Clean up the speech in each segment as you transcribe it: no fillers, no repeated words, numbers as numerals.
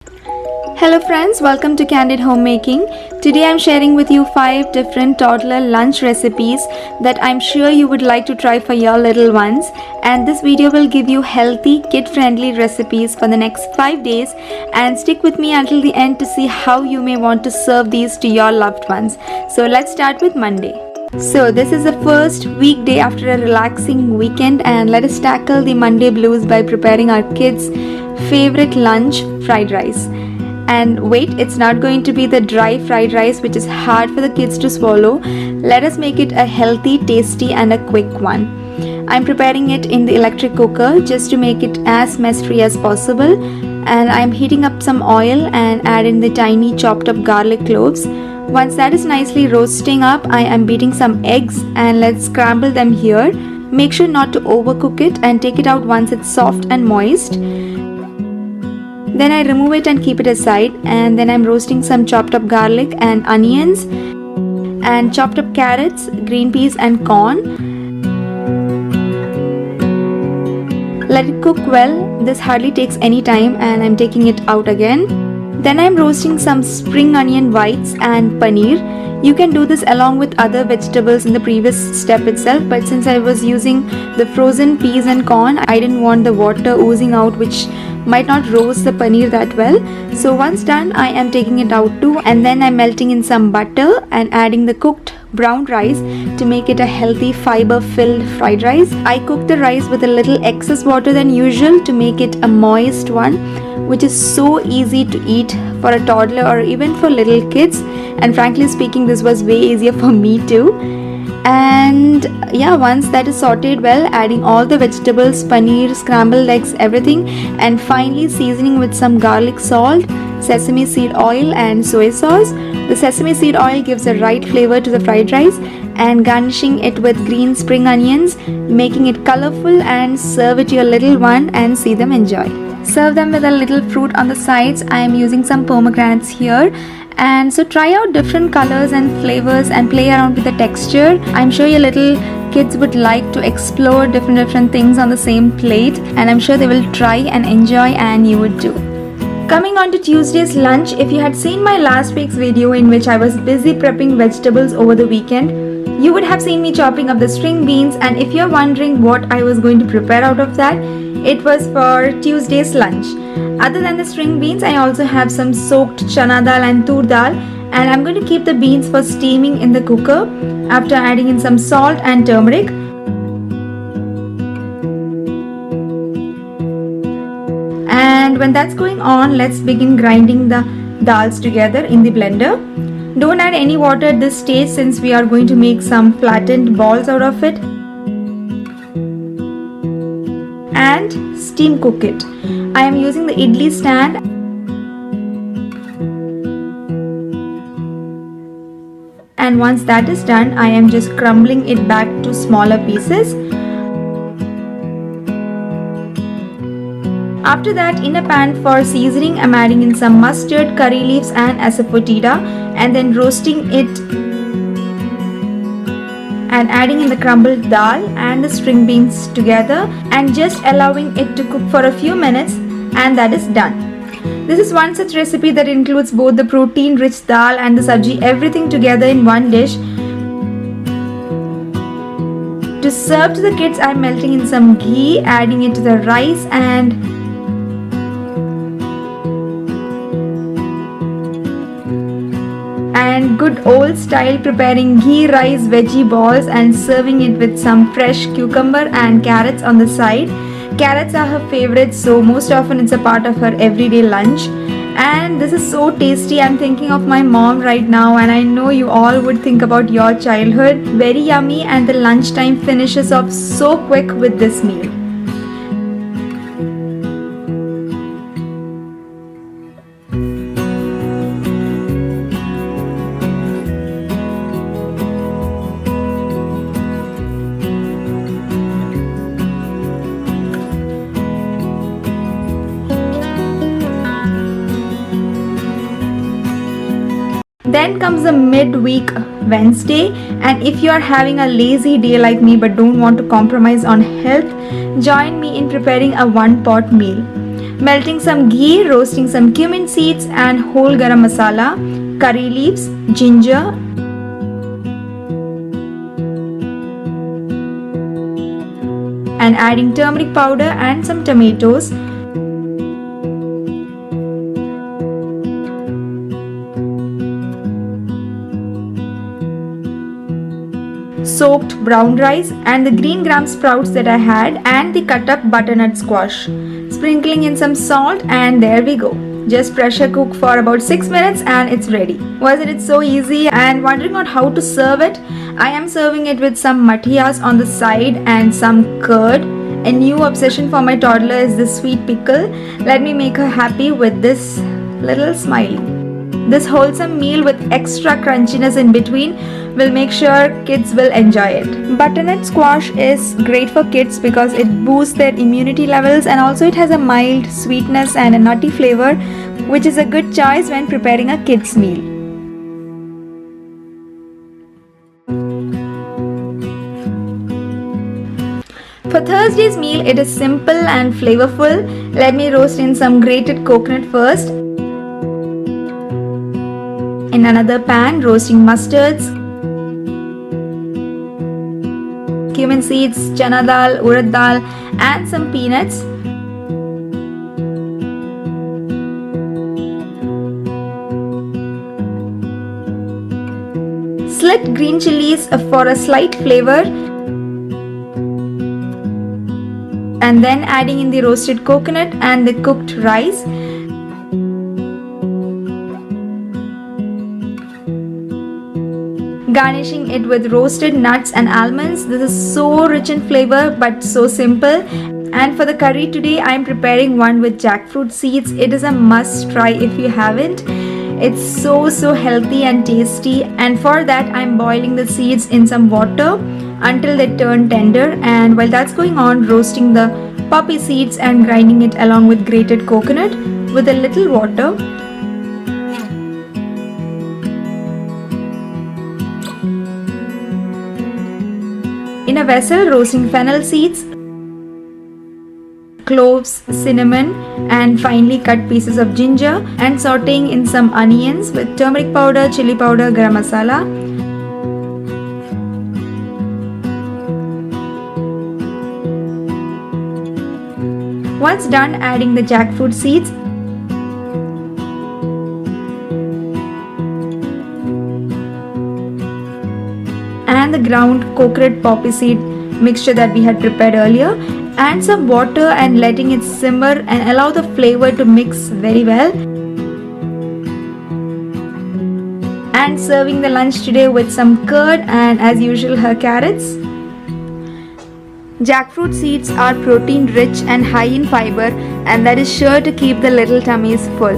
Hello friends, welcome to Candid Homemaking. Today I'm sharing with you 5 different toddler lunch recipes that I'm sure you would like to try for your little ones, and this video will give you healthy, kid-friendly recipes for the next 5 days, and stick with me until the end to see how you may want to serve these to your loved ones. So let's start with Monday. So this is the first weekday after a relaxing weekend, and let us tackle the Monday blues by preparing our kids' favorite lunch, fried rice. And wait, it's not going to be the dry fried rice which is hard for the kids to swallow. Let us make it a healthy, tasty and a quick one. I'm preparing it in the electric cooker just to make it as mess free as possible, and I'm heating up some oil and add in the tiny chopped up garlic cloves. Once that is nicely roasting up, I am beating some eggs and let's scramble them here. Make sure not to overcook it and take it out once it's soft and moist. Then I remove it and keep it aside, and then I'm roasting some chopped up garlic and onions and chopped up carrots, green peas and corn. Let it cook well. This hardly takes any time, and I'm taking it out again. Then I'm roasting some spring onion whites and paneer. You can do this along with other vegetables in the previous step itself, but since I was using the frozen peas and corn, I didn't want the water oozing out, which might not roast the paneer that well. So once done, I am taking it out too, and then I'm melting in some butter and adding the cooked brown rice to make it a healthy fiber filled fried rice. I cook the rice with a little excess water than usual to make it a moist one, which is so easy to eat for a toddler or even for little kids, and frankly speaking this was way easier for me too. And yeah, once that is sauteed well, adding all the vegetables, paneer, scrambled eggs, everything, and finally seasoning with some garlic salt, sesame seed oil and soy sauce. The sesame seed oil gives the right flavor to the fried rice, and garnishing it with green spring onions, making it colorful, and serve it to your little one and see them enjoy. Serve them with a little fruit on the sides. I am using some pomegranates here. And so try out different colors and flavors and play around with the texture. I'm sure your little kids would like to explore different things on the same plate, and I'm sure they will try and enjoy, and you would too. Coming on to Tuesday's lunch, if you had seen my last week's video in which I was busy prepping vegetables over the weekend, you would have seen me chopping up the string beans, and if you're wondering what I was going to prepare out of that, it was for Tuesday's lunch. Other than the string beans, I also have some soaked chana dal and tur dal, and I'm going to keep the beans for steaming in the cooker after adding in some salt and turmeric. And when that's going on, let's begin grinding the dals together in the blender. Don't add any water at this stage since we are going to make some flattened balls out of it. And steam cook it. I am using the idli stand, and once that is done, I am just crumbling it back to smaller pieces. After that, in a pan for seasoning, I am adding in some mustard, curry leaves and asafoetida, and then roasting it and adding in the crumbled dal and the string beans together and just allowing it to cook for a few minutes, and that is done. This is one such recipe that includes both the protein rich dal and the sabji, everything together in one dish. To serve to the kids, I am melting in some ghee, adding it to the rice and good old style preparing ghee rice veggie balls and serving it with some fresh cucumber and carrots on the side. Carrots are her favorite, so most often it's a part of her everyday lunch, and this is so tasty. I'm thinking of my mom right now, and I know you all would think about your childhood. Very yummy, and the lunchtime finishes off so quick with this meal. Then comes a midweek Wednesday, and if you are having a lazy day like me but don't want to compromise on health, join me in preparing a one-pot meal. Melting some ghee, roasting some cumin seeds and whole garam masala, curry leaves, ginger, and adding turmeric powder and some tomatoes. Soaked brown rice and the green gram sprouts that I had and the cut up butternut squash. Sprinkling in some salt and there we go. Just pressure cook for about 6 minutes and it's ready. Wasn't it so easy? And wondering on how to serve it? I am serving it with some mathiyas on the side and some curd. A new obsession for my toddler is this sweet pickle. Let me make her happy with this little smiley. This wholesome meal with extra crunchiness in between will make sure kids will enjoy it. Butternut squash is great for kids because it boosts their immunity levels and also it has a mild sweetness and a nutty flavor, which is a good choice when preparing a kids meal. For Thursday's meal, it is simple and flavorful. Let me roast in some grated coconut first. In another pan, roasting mustards, cumin seeds, chana dal, urad dal and some peanuts. Slit green chilies for a slight flavor. And then adding in the roasted coconut and the cooked rice. Garnishing it with roasted nuts and almonds. This is so rich in flavor but so simple. And for the curry today, I am preparing one with jackfruit seeds. It is a must try if you haven't. It's so healthy and tasty. And for that, I am boiling the seeds in some water until they turn tender. And while that's going on, roasting the poppy seeds and grinding it along with grated coconut with a little water. In a vessel, roasting fennel seeds, cloves, cinnamon and finely cut pieces of ginger and sauteing in some onions with turmeric powder, chili powder, garam masala. Once done, adding the jackfruit seeds and the ground coconut poppy seed mixture that we had prepared earlier and some water and letting it simmer and allow the flavor to mix very well. And serving the lunch today with some curd and as usual her carrots. Jackfruit seeds are protein rich and high in fiber and that is sure to keep the little tummies full.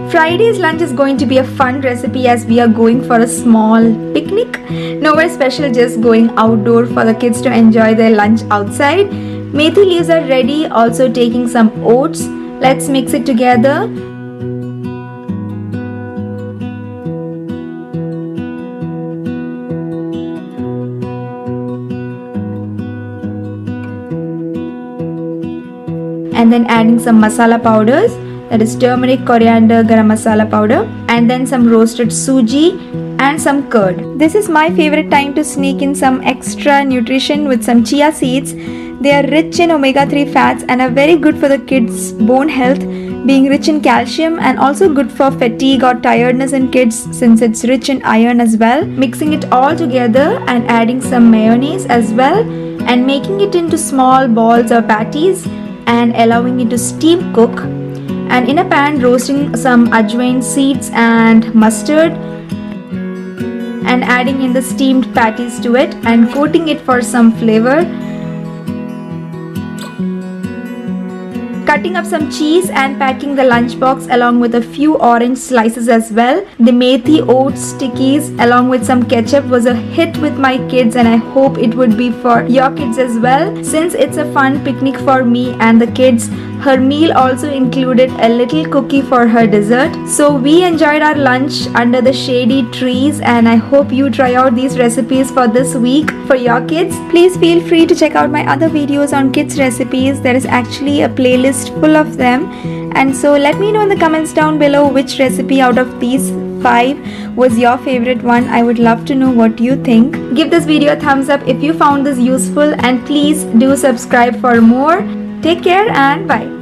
Friday's lunch is going to be a fun recipe as we are going for a small picnic. Nowhere special, just going outdoor for the kids to enjoy their lunch outside. Methi leaves are ready, also taking some oats. Let's mix it together. And then adding some masala powders. That is turmeric, coriander, garam masala powder and then some roasted suji and some curd. This is my favorite time to sneak in some extra nutrition with some chia seeds. They are rich in omega-3 fats and are very good for the kids' bone health, being rich in calcium and also good for fatigue or tiredness in kids since it's rich in iron as well. Mixing it all together and adding some mayonnaise as well and making it into small balls or patties and allowing it to steam cook. And in a pan, roasting some ajwain seeds and mustard and adding in the steamed patties to it and coating it for some flavor. Cutting up some cheese and packing the lunchbox along with a few orange slices as well. The methi oats stickies along with some ketchup was a hit with my kids and I hope it would be for your kids as well. Since it's a fun picnic for me and the kids, Her meal also included a little cookie for her dessert. So we enjoyed our lunch under the shady trees, and I hope you try out these recipes for this week for your kids. Please feel free to check out my other videos on kids recipes. There is actually a playlist full of them. And so let me know in the comments down below which recipe out of these 5 was your favorite one. I would love to know what you think. Give this video a thumbs up if you found this useful, and please do subscribe for more. Take care and bye.